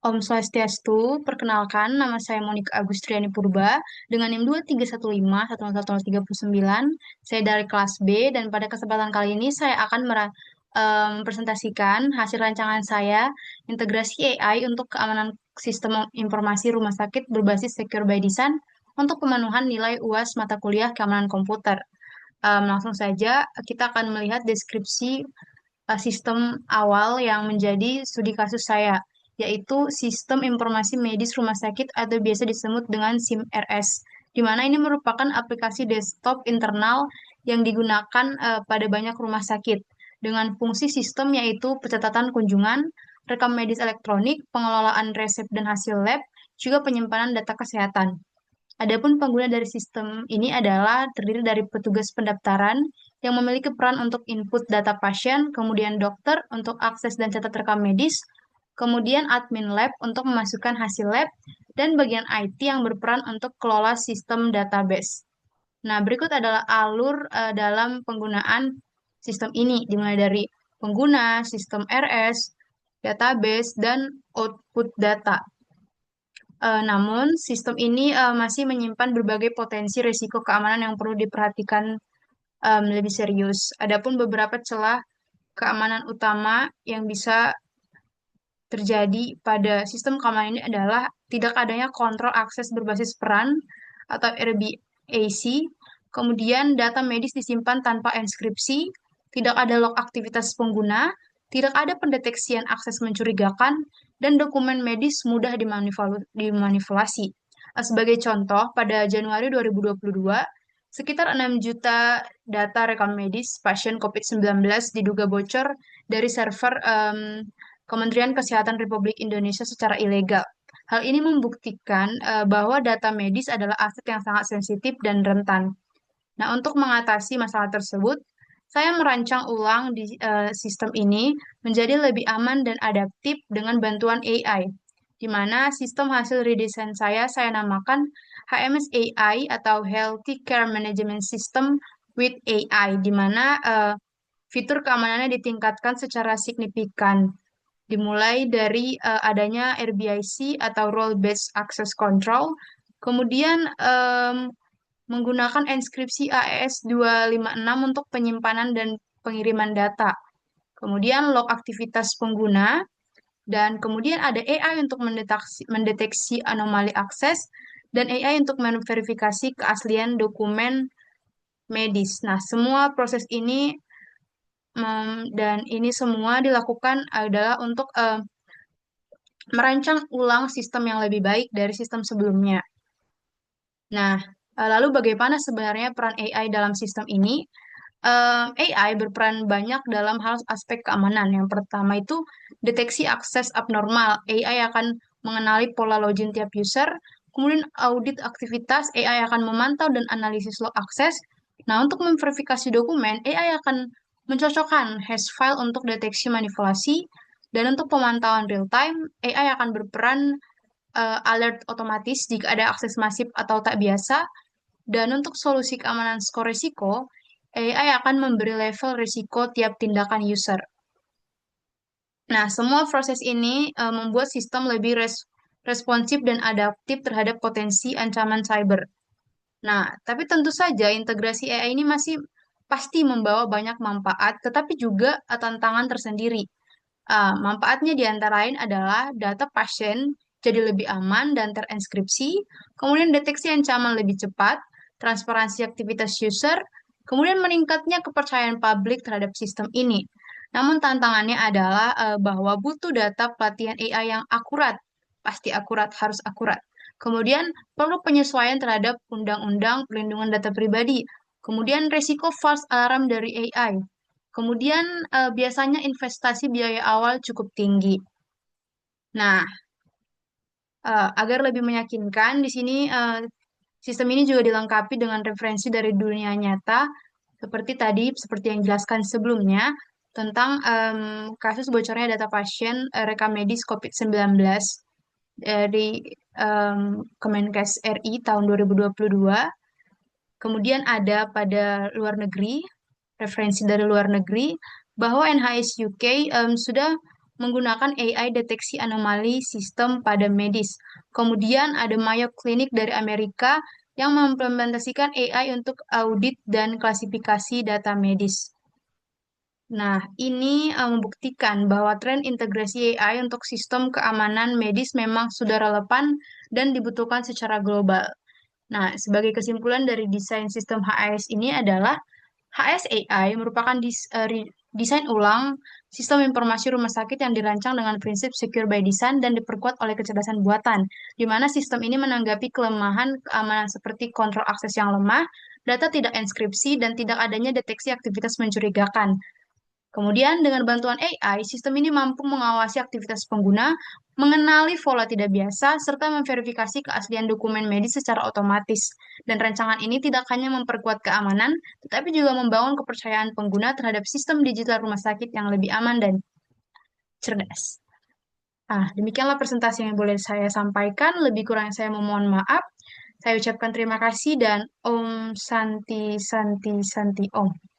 Om Swastiastu, perkenalkan nama saya Monika Agustriani Purba dengan NIM 231511039. Saya dari kelas B dan pada kesempatan kali ini saya akan mempresentasikan hasil rancangan saya integrasi AI untuk keamanan sistem informasi rumah sakit berbasis Secure by Design untuk pemenuhan nilai UAS mata kuliah keamanan komputer. Langsung saja kita akan melihat deskripsi sistem awal yang menjadi studi kasus saya, yaitu Sistem Informasi Medis Rumah Sakit atau biasa disebut dengan SIM-RS, di mana ini merupakan aplikasi desktop internal yang digunakan pada banyak rumah sakit dengan fungsi sistem yaitu pencatatan kunjungan, rekam medis elektronik, pengelolaan resep dan hasil lab, juga penyimpanan data kesehatan. Adapun pengguna dari sistem ini adalah terdiri dari petugas pendaftaran yang memiliki peran untuk input data pasien, kemudian dokter untuk akses dan catat rekam medis, kemudian admin lab untuk memasukkan hasil lab, dan bagian IT yang berperan untuk kelola sistem database. Nah, berikut adalah alur dalam penggunaan sistem ini, dimulai dari pengguna, sistem RS, database, dan output data. Namun, sistem ini masih menyimpan berbagai potensi risiko keamanan yang perlu diperhatikan lebih serius. Adapun beberapa celah keamanan utama yang bisa terjadi pada sistem keamanan ini adalah tidak adanya kontrol akses berbasis peran atau RBAC, kemudian data medis disimpan tanpa enskripsi, tidak ada log aktivitas pengguna, tidak ada pendeteksian akses mencurigakan, dan dokumen medis mudah dimanipulasi. Sebagai contoh, pada Januari 2022, sekitar 6 juta data rekam medis pasien COVID-19 diduga bocor dari server Kementerian Kesehatan Republik Indonesia secara ilegal. Hal ini membuktikan bahwa data medis adalah aset yang sangat sensitif dan rentan. Nah, untuk mengatasi masalah tersebut, saya merancang ulang di sistem ini menjadi lebih aman dan adaptif dengan bantuan AI, di mana sistem hasil redesign saya namakan HMS AI atau Healthy Care Management System with AI, di mana fitur keamanannya ditingkatkan secara signifikan, dimulai dari adanya RBIC atau Role Based Access Control, kemudian menggunakan enskripsi AES 256 untuk penyimpanan dan pengiriman data. Kemudian log aktivitas pengguna, dan kemudian ada AI untuk mendeteksi anomali akses, dan AI untuk memverifikasi keaslian dokumen medis. Nah, semua proses ini dan ini semua dilakukan adalah untuk merancang ulang sistem yang lebih baik dari sistem sebelumnya. Nah, lalu bagaimana sebenarnya peran AI dalam sistem ini? AI berperan banyak dalam hal aspek keamanan. Yang pertama itu deteksi akses abnormal. AI akan mengenali pola login tiap user. Kemudian audit aktivitas, AI akan memantau dan analisis log akses. Nah, untuk memverifikasi dokumen, AI akan mencocokkan hash file untuk deteksi manipulasi. Dan untuk pemantauan real time, AI akan berperan alert otomatis jika ada akses masif atau tak biasa. Dan untuk solusi keamanan skor risiko, AI akan memberi level risiko tiap tindakan user. Nah, semua proses ini membuat sistem lebih responsif dan adaptif terhadap potensi ancaman cyber. Nah, tapi tentu saja integrasi AI ini masih pasti membawa banyak manfaat, tetapi juga tantangan tersendiri. Manfaatnya di antara lain adalah data pasien jadi lebih aman dan terenskripsi, kemudian deteksi ancaman lebih cepat, transparansi aktivitas user, kemudian meningkatnya kepercayaan publik terhadap sistem ini. Namun tantangannya adalah bahwa butuh data pelatihan AI yang akurat, pasti akurat, harus akurat. Kemudian perlu penyesuaian terhadap undang-undang perlindungan data pribadi, kemudian resiko false alarm dari AI. Kemudian biasanya investasi biaya awal cukup tinggi. Nah, agar lebih meyakinkan, di sini sistem ini juga dilengkapi dengan referensi dari dunia nyata, seperti tadi, seperti yang dijelaskan sebelumnya, tentang kasus bocornya data pasien rekam medis COVID-19 dari Kemenkes RI tahun 2022. Kemudian ada pada luar negeri, referensi dari luar negeri, bahwa NHS UK sudah menggunakan AI deteksi anomali sistem pada medis. Kemudian ada Mayo Clinic dari Amerika yang mengimplementasikan AI untuk audit dan klasifikasi data medis. Nah, ini membuktikan bahwa tren integrasi AI untuk sistem keamanan medis memang sudah relevan dan dibutuhkan secara global. Nah, sebagai kesimpulan dari desain sistem HAS ini adalah HSAI merupakan desain ulang sistem informasi rumah sakit yang dirancang dengan prinsip secure by design dan diperkuat oleh kecerdasan buatan, di mana sistem ini menanggapi kelemahan keamanan seperti kontrol akses yang lemah, data tidak enskripsi, dan tidak adanya deteksi aktivitas mencurigakan. Kemudian, dengan bantuan AI, sistem ini mampu mengawasi aktivitas pengguna, mengenali pola tidak biasa, serta memverifikasi keaslian dokumen medis secara otomatis. Dan rancangan ini tidak hanya memperkuat keamanan, tetapi juga membangun kepercayaan pengguna terhadap sistem digital rumah sakit yang lebih aman dan cerdas. Demikianlah presentasi yang boleh saya sampaikan. Lebih kurang saya memohon maaf. Saya ucapkan terima kasih dan Om Santi Santi Santi Om.